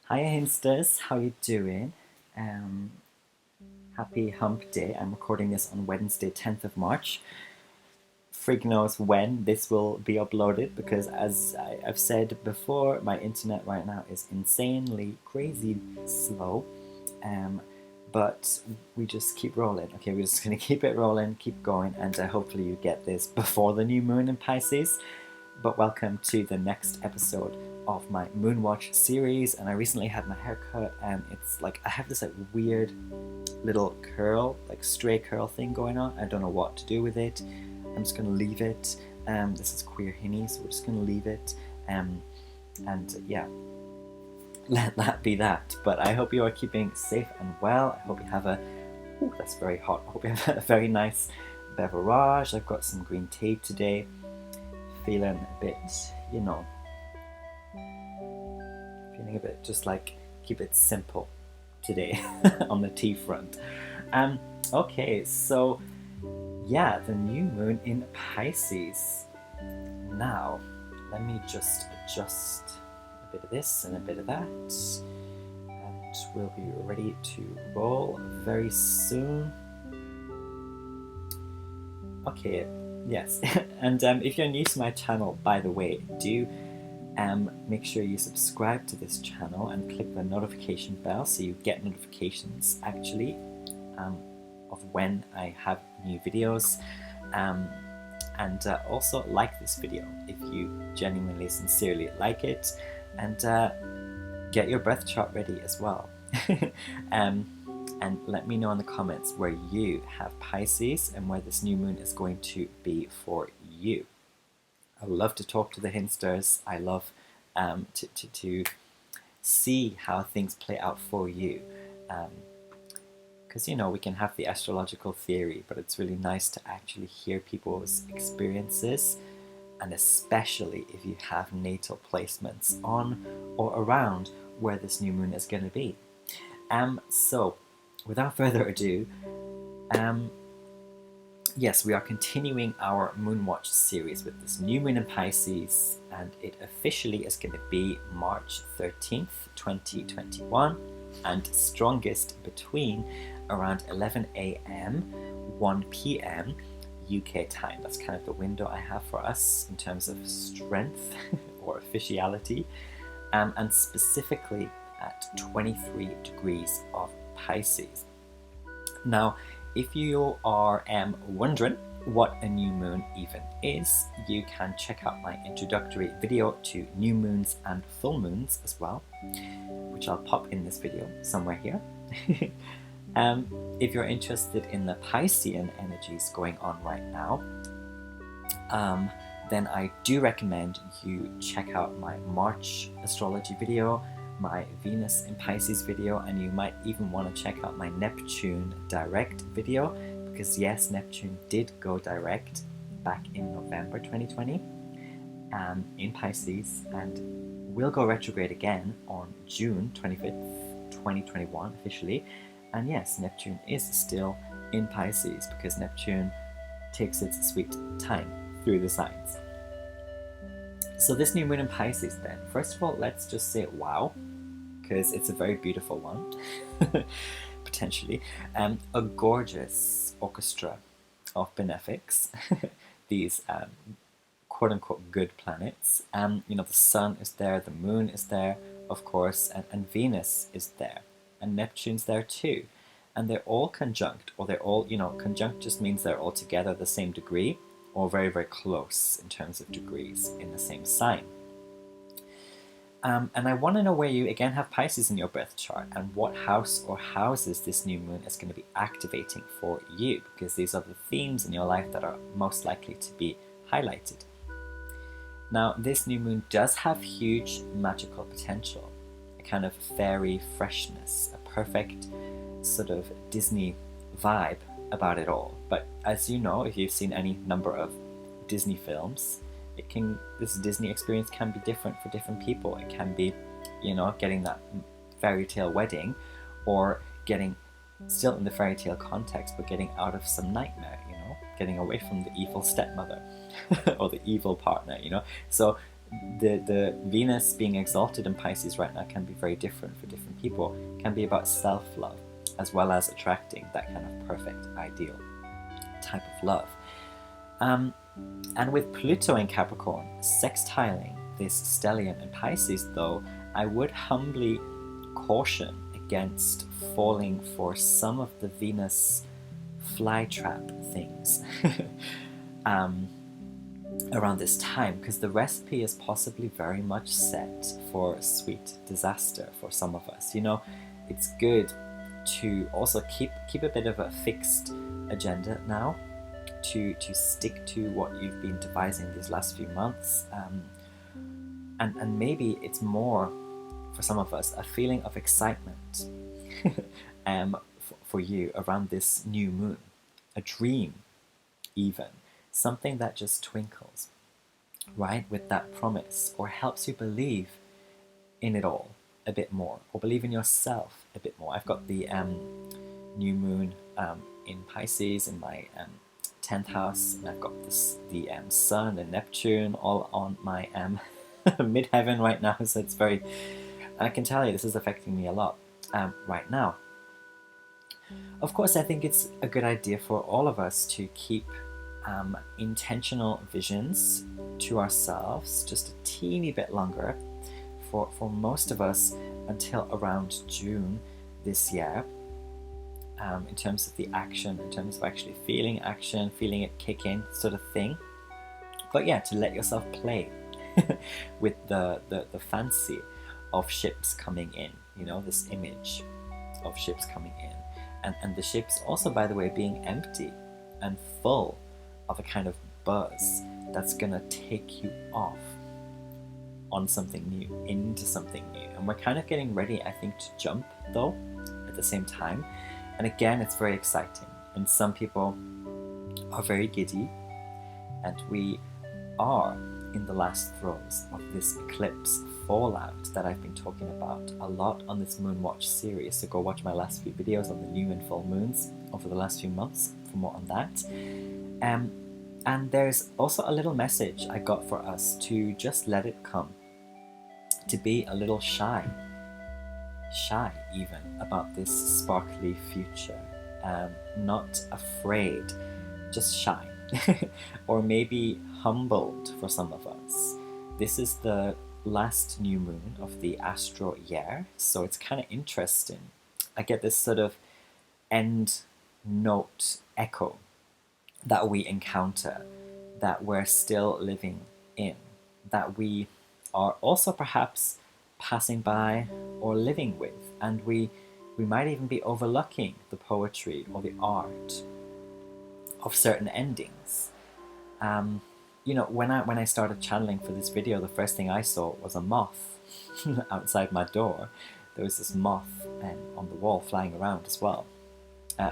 Hiya Hinsters, how you doing? Um, Happy hump day. I'm recording this on Wednesday 10th of March. Frig knows when this will be uploaded because as I've said before, my internet right now is insanely crazy slow. But we just keep rolling. Okay, we're just going to keep it rolling, keep going, and hopefully you get this before the new moon in Pisces. But welcome to the next episode of my Moonwatch series. And I recently had my hair cut, and it's like I have this like weird little curl, like stray curl thing going on. I don't know what to do with it. I'm just gonna leave it. This is queerhinny, so we're just gonna leave it. And yeah, let that be that. But I hope you are keeping safe and well. I hope you have a. Ooh, that's very hot. I hope you have a very nice beverage. I've got some green tea today. Feeling a bit, you know, feeling a bit just like keep it simple today on the tea front. Okay, so yeah, the new moon in Pisces. Now, let me just adjust a bit of this and a bit of that, and we'll be ready to roll very soon. Okay, yes, and if you're new to my channel, by the way, do make sure you subscribe to this channel and click the notification bell so you get notifications actually of when I have new videos, and also like this video if you genuinely sincerely like it, and get your breath chart ready as well. And let me know in the comments where you have Pisces and where this new moon is going to be for you. I love to talk to the Hinsters. I love to see how things play out for you. Because, you know, we can have the astrological theory, but it's really nice to actually hear people's experiences, and especially if you have natal placements on or around where this new moon is going to be. So, without further ado, yes, we are continuing our Moonwatch series with this new moon in Pisces, and it officially is going to be March 13th, 2021, and strongest between around 11 a.m., 1 p.m. UK time. That's kind of the window I have for us in terms of strength or officiality, and specifically at 23 degrees of Pisces. Now, if you are wondering what a new moon even is, you can check out my introductory video to new moons and full moons as well, which I'll pop in this video somewhere here. If you're interested in the Piscean energies going on right now, then I do recommend you check out my March astrology video, my Venus in Pisces video, and you might even want to check out my Neptune direct video, because yes, Neptune did go direct back in November 2020 in Pisces, and will go retrograde again on June 25th, 2021 officially. And yes, Neptune is still in Pisces because Neptune takes its sweet time through the signs. So this new moon in Pisces then, first of all, let's just say wow, because it's a very beautiful one, potentially. A gorgeous orchestra of benefics, these quote-unquote good planets. You know, the sun is there, the moon is there, of course, and Venus is there, and Neptune's there too. And they're all conjunct, or they're all, you know, conjunct just means they're all together the same degree, or very, very close in terms of degrees in the same sign. And I want to know where you, again, have Pisces in your birth chart, and what house or houses this new moon is going to be activating for you, because these are the themes in your life that are most likely to be highlighted. Now, this new moon does have huge magical potential, a kind of fairy freshness, a perfect sort of Disney vibe about it all. But as you know, if you've seen any number of Disney films, this Disney experience can be different for different people. It can be, you know, getting that fairy tale wedding, or getting still in the fairy tale context, but getting out of some nightmare, you know, getting away from the evil stepmother or the evil partner, you know. So the Venus being exalted in Pisces right now can be very different for different people. It can be about self-love as well as attracting that kind of perfect, ideal type of love. And with Pluto in Capricorn sextiling this stellium in Pisces, though, I would humbly caution against falling for some of the Venus flytrap things around this time, because the recipe is possibly very much set for sweet disaster for some of us. You know, it's good to also keep a bit of a fixed agenda now, to stick to what you've been devising these last few months, and maybe it's more for some of us a feeling of excitement for you around this new moon, a dream even, something that just twinkles, right, with that promise, or helps you believe in it all a bit more, or believe in yourself a bit more. I've got the new moon in Pisces in my 10th house, and I've got the Sun and Neptune all on my midheaven right now, so it's very, I can tell you this is affecting me a lot right now. Of course, I think it's a good idea for all of us to keep intentional visions to ourselves just a teeny bit longer, for most of us until around June this year, in terms of the action, in terms of actually feeling action, feeling it kick in sort of thing. But yeah, to let yourself play with the fancy of ships coming in, you know, this image of ships coming in. And the ships also, by the way, being empty and full of a kind of buzz that's gonna take you off on something new, into something new. And we're kind of getting ready, I think, to jump, though, at the same time. And again, it's very exciting. And some people are very giddy, and we are in the last throes of this eclipse fallout that I've been talking about a lot on this Moonwatch series. So go watch my last few videos on the new and full moons over the last few months for more on that. And there's also a little message I got for us to just let it come, to be a little shy even about this sparkly future, not afraid, just shy, or maybe humbled for some of us. This is the last new moon of the astro year, so it's kind of interesting. I get this sort of end note echo that we encounter, that we're still living in, that we are also perhaps passing by or living with, and we might even be overlooking the poetry or the art of certain endings. You know, when I started channeling for this video, the first thing I saw was a moth outside my door. There was this moth on the wall flying around as well.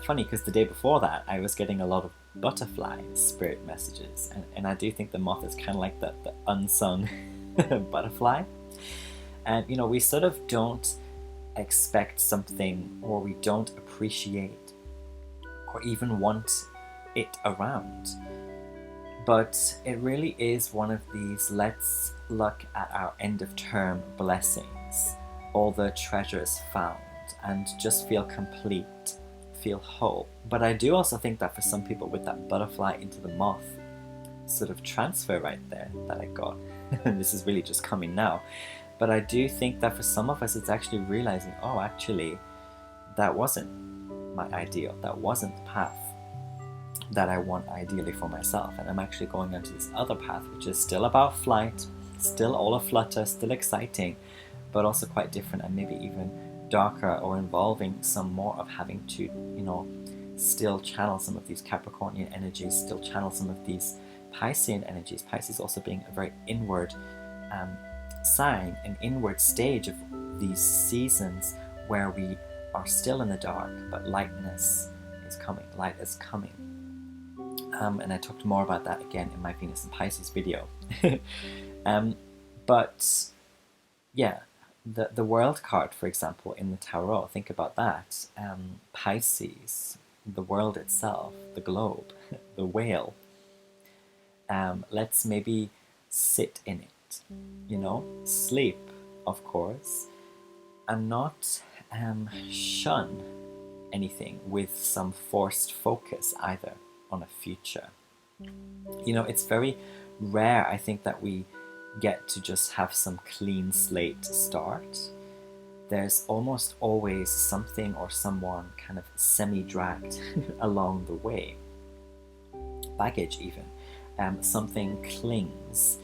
Funny, because the day before that, I was getting a lot of butterfly spirit messages, and I do think the moth is kind of like the unsung butterfly. And you know, we sort of don't expect something, or we don't appreciate or even want it around. But it really is one of these let's look at our end of term blessings, all the treasures found, and just feel complete, feel whole. But I do also think that for some people, with that butterfly into the moth sort of transfer right there that I got, and this is really just coming now, but I do think that for some of us, it's actually realizing, oh, actually, that wasn't my ideal, that wasn't the path that I want ideally for myself, and I'm actually going onto this other path, which is still about flight, still all aflutter, still exciting, but also quite different, and maybe even darker, or involving some more of having to, you know, still channel some of these Capricornian energies, still channel some of these Piscean energies. Pisces also being a very inward sign, an inward stage of these seasons where we are still in the dark, but lightness is coming, light is coming. And I talked more about that again in my Venus and Pisces video. But yeah, the world card, for example, in the tarot, think about that. Pisces, the world itself, the globe, the whale. Let's maybe sit in it. rest, you know, sleep, of course, and not shun anything with some forced focus either on a future. You know, it's very rare, I think, that we get to just have some clean slate start. There's almost always something or someone kind of semi-dragged along the way. Baggage even. Something clings,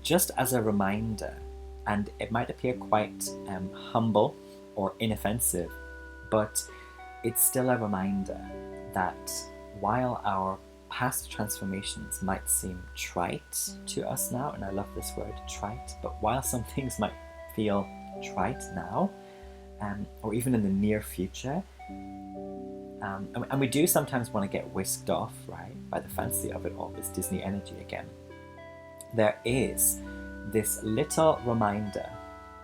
just as a reminder, and it might appear quite humble or inoffensive, but it's still a reminder that while our past transformations might seem trite to us now, and I love this word, trite, but while some things might feel trite now, or even in the near future, and we do sometimes want to get whisked off, right, by the fancy of it all, this Disney energy again. There is this little reminder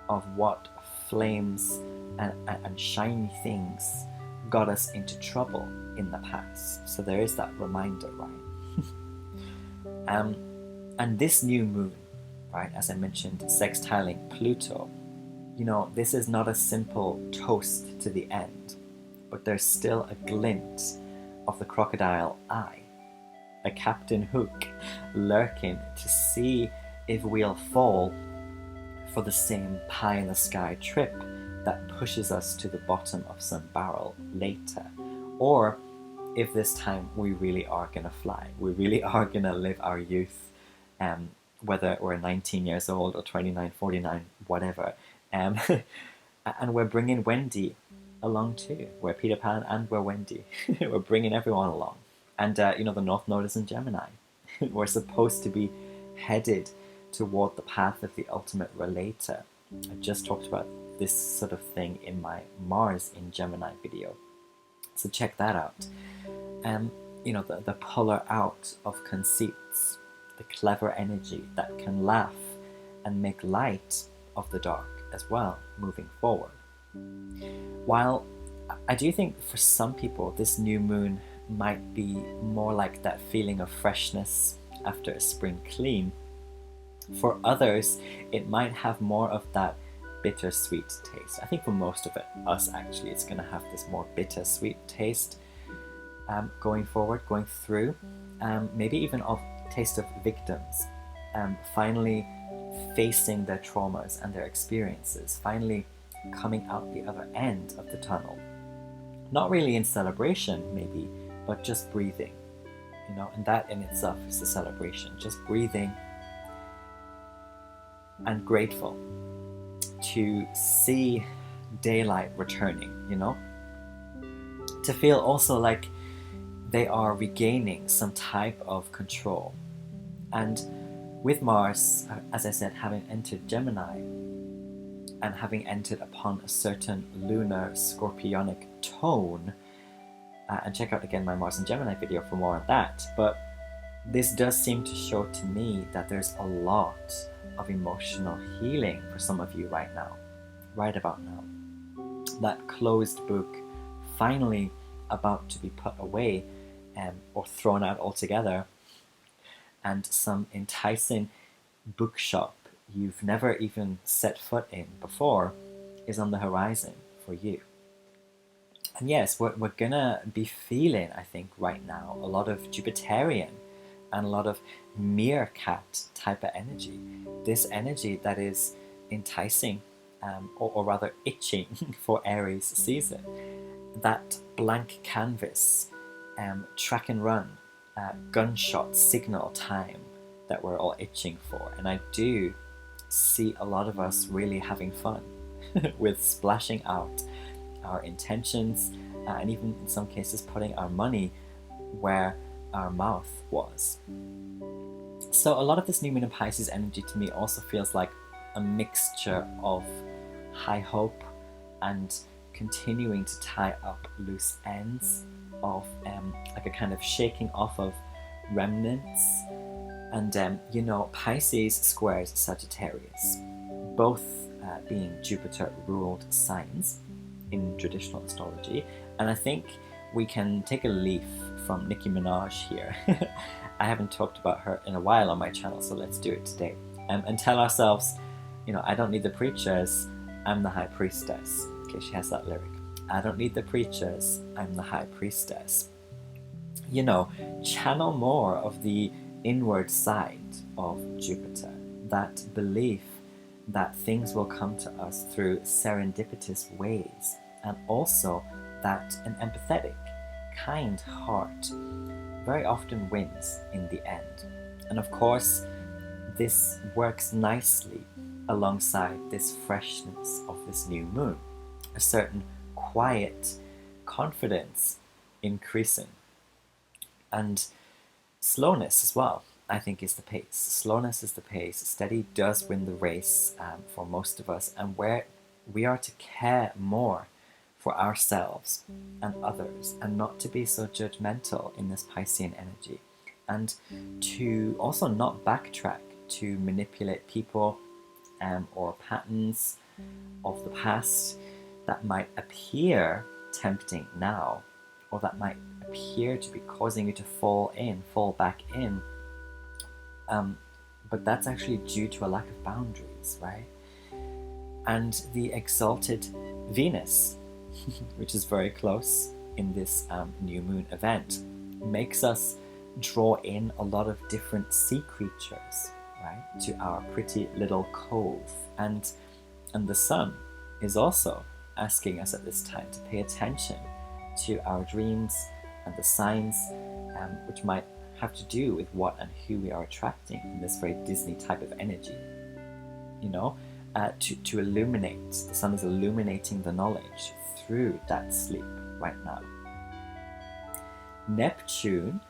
of what flames and shiny things got us into trouble in the past. So there is that reminder, right? And this new moon, right, as I mentioned, sextiling Pluto, you know, this is not a simple toast to the end, but there's still a glint of the crocodile eye, a Captain Hook lurking to see if we'll fall for the same pie-in-the-sky trip that pushes us to the bottom of some barrel later, or if this time we really are going to fly, we really are going to live our youth, whether we're 19 years old or 29, 49, whatever, and we're bringing Wendy along too. We're Peter Pan and we're Wendy. We're bringing everyone along. And you know, the North Node is in Gemini. We're supposed to be headed toward the path of the ultimate relator. I just talked about this sort of thing in my Mars in Gemini video, so check that out. You know, the puller out of conceits, the clever energy that can laugh and make light of the dark as well, moving forward. While I do think for some people this new moon might be more like that feeling of freshness after a spring clean, for others it might have more of that bittersweet taste. I think for most of us actually, it's going to have this more bittersweet taste going forward, going through, maybe even of taste of victims, finally facing their traumas and their experiences, finally coming out the other end of the tunnel. Not really in celebration maybe, but just breathing, you know, and that in itself is a celebration, just breathing and grateful to see daylight returning, you know, to feel also like they are regaining some type of control. And with Mars, as I said, having entered Gemini and having entered upon a certain lunar scorpionic tone, and check out again my Mars in Gemini video for more on that, but this does seem to show to me that there's a lot of emotional healing for some of you right now, right about now. That closed book finally about to be put away or thrown out altogether, and some enticing bookshop you've never even set foot in before is on the horizon for you. And yes, we're gonna be feeling, I think, right now, a lot of Jupiterian and a lot of meerkat type of energy. This energy that is enticing, or rather itching for Aries season. That blank canvas, track and run, gunshot signal time that we're all itching for. And I do see a lot of us really having fun with splashing out our intentions, and even in some cases putting our money where our mouth was. So a lot of this new moon in Pisces energy to me also feels like a mixture of high hope and continuing to tie up loose ends of like a kind of shaking off of remnants. And you know, Pisces squares Sagittarius, both being Jupiter ruled signs in traditional astrology. And I think we can take a leaf from Nicki Minaj here. I haven't talked about her in a while on my channel, so let's do it today. and tell ourselves, you know, I don't need the preachers, I'm the high priestess. Okay, she has that lyric. I don't need the preachers, I'm the high priestess. You know, channel more of the inward side of Jupiter, that belief that things will come to us through serendipitous ways, and also that an empathetic, kind heart very often wins in the end. And of course, this works nicely alongside this freshness of this new moon, a certain quiet confidence increasing, and slowness as well, I think, is the pace. Slowness is the pace. Steady does win the race for most of us, and where we are to care more for ourselves and others, and not to be so judgmental in this Piscean energy, and to also not backtrack to manipulate people or patterns of the past that might appear tempting now, or that might appear to be causing you to fall back in. But that's actually due to a lack of boundaries, right? And the exalted Venus, which is very close in this new moon event, makes us draw in a lot of different sea creatures, right, to our pretty little cove. And the sun is also asking us at this time to pay attention to our dreams and the signs, which might have to do with what and who we are attracting in this very Disney type of energy. You know, to illuminate. The sun is illuminating the knowledge through that sleep right now. Neptune,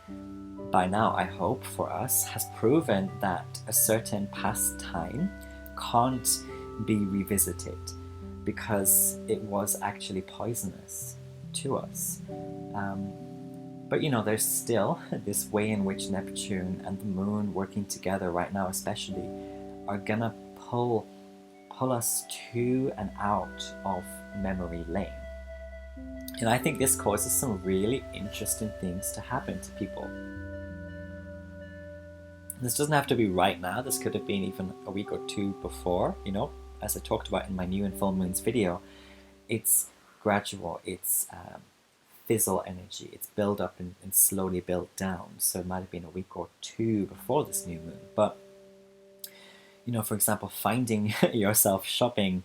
by now I hope for us, has proven that a certain past time can't be revisited because it was actually poisonous to us. But you know, there's still this way in which Neptune and the moon working together right now especially are gonna pull us to and out of memory lane. And I think this causes some really interesting things to happen to people. This doesn't have to be right now. This could have been even a week or two before, you know, as I talked about in my new and full moons video. It's gradual, it's fizzle energy, it's build up and slowly build down. So it might have been a week or two before this new moon. But, you know, for example, finding yourself shopping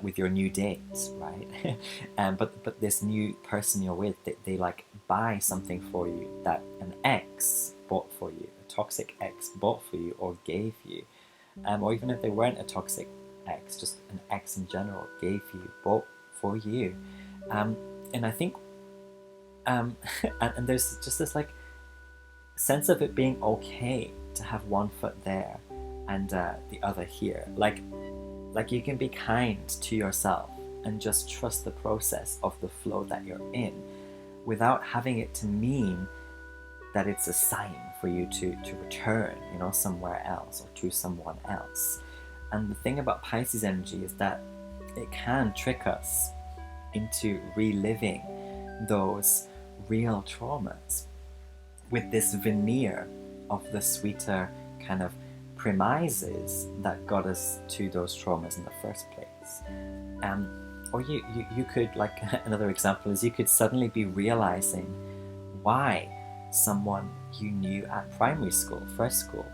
with your new date, right? But this new person you're with, they like buy something for you that an ex bought for you, a toxic ex bought for you or gave you, or even if they weren't a toxic ex, just an ex in general gave you, bought for you, and I think, and there's just this like sense of it being okay to have one foot there and the other here, like you can be kind to yourself and just trust the process of the flow that you're in without having it to mean that it's a sign for you to return, you know, somewhere else or to someone else. And the thing about Pisces energy is that it can trick us into reliving those real traumas with this veneer of the sweeter kind of premises that got us to those traumas in the first place. Or you could, like, another example is you could suddenly be realizing why someone you knew at primary school, first school,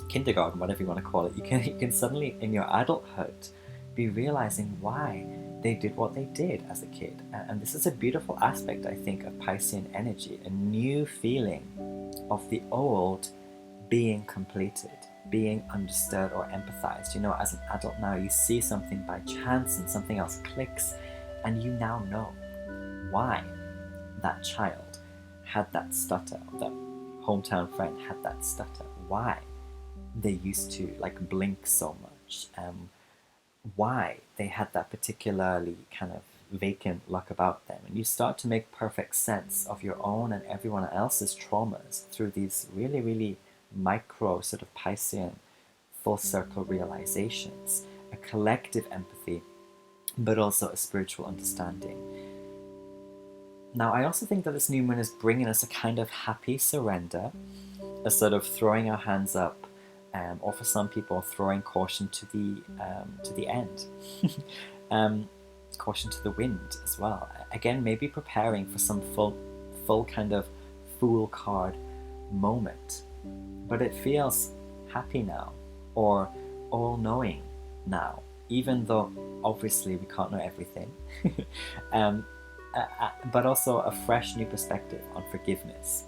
kindergarten, whatever you want to call it, you can suddenly in your adulthood be realizing why they did what they did as a kid. And this is a beautiful aspect, I think, of Piscean energy, a new feeling of the old being completed, being understood or empathized. You know, as an adult now, you see something by chance and something else clicks, and you now know why that child had that stutter, that hometown friend had that stutter, why they used to like blink so much, why they had that particularly kind of vacant look about them. And you start to make perfect sense of your own and everyone else's traumas through these really, really micro sort of Piscean full circle realizations, a collective empathy, but also a spiritual understanding. Now, I also think that this new moon is bringing us a kind of happy surrender, a sort of throwing our hands up or for some people, throwing caution to the end. Caution to the wind as well. Again, maybe preparing for some full kind of Fool card moment, but it feels happy now, or all-knowing now, even though obviously we can't know everything. um, but also a fresh new perspective on forgiveness.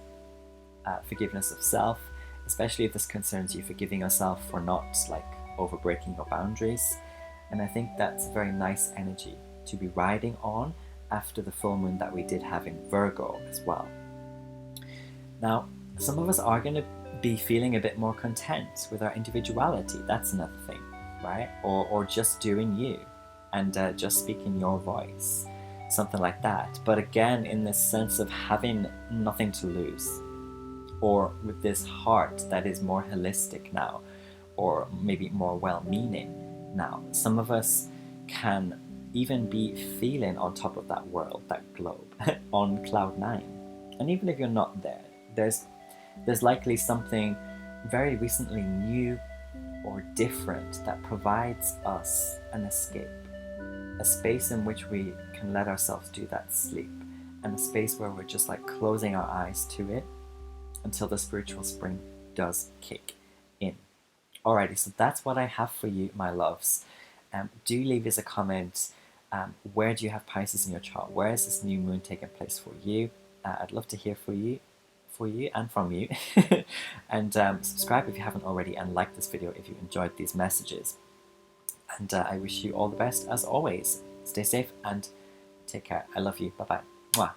Forgiveness of self, especially if this concerns you, forgiving yourself for not like over-breaking your boundaries. And I think that's a very nice energy to be riding on after the full moon that we did have in Virgo as well. Now, some of us are going to be feeling a bit more content with our individuality. That's another thing, right? Or just doing you and just speaking your voice, something like that. But again, in this sense of having nothing to lose, or with this heart that is more holistic now, or maybe more well-meaning now. Some of us can even be feeling on top of that world, that globe, on cloud 9. And even if you're not there, there's likely something very recently new or different that provides us an escape, a space in which we can let ourselves do that sleep, and a space where we're just like closing our eyes to it until the spiritual spring does kick in. Alrighty, so that's what I have for you, my loves. Do leave us a comment. Where do you have Pisces in your chart? Where is this new moon taking place for you? I'd love to hear from you and from you. And subscribe if you haven't already, and like this video if you enjoyed these messages. And I wish you all the best as always. Stay safe and take care. I love you. Bye-bye. Mwah.